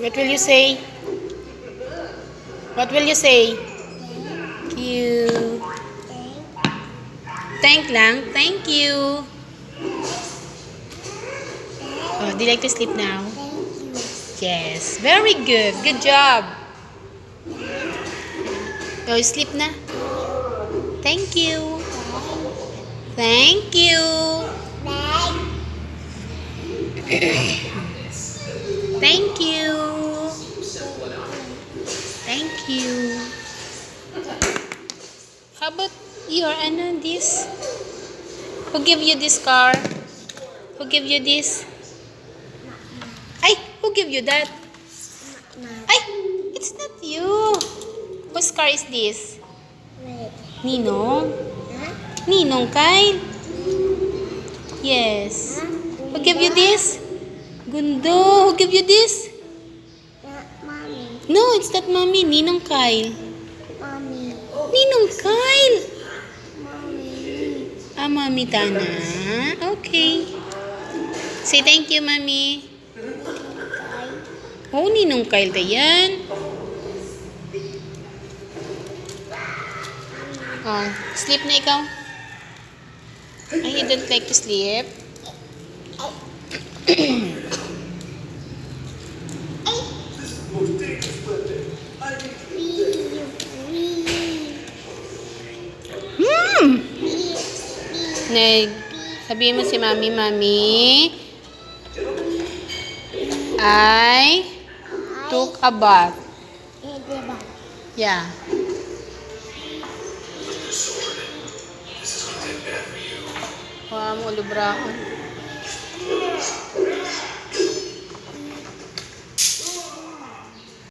What will you say? What will you say? Thank you. Thank lang. Thank you. Oh, do you like to sleep now? Yes. Very good. Good job. Go sleep na. Thank you. Thank you. Thank you. Thank you. How about your this? Who give you this car? Who give you this? Ay, who give you that? Ay, it's not you. Whose car is this? Ninong? Ninong Kyle? Yes. Who give you this? Gundo, who give you this? Mommy. No, it's not mommy. Ninong Kyle. Mommy. Ninong Kyle. Mommy. Ah, Mami Tana. Okay. Say thank you, Mami. Oh, Ninong Kyle na yan. Oh, sleep na ikaw. Ay, you don't like to sleep? Sabihin mo si Mami, Mami, I took a bath. Yeah. Wow, mo lubraon.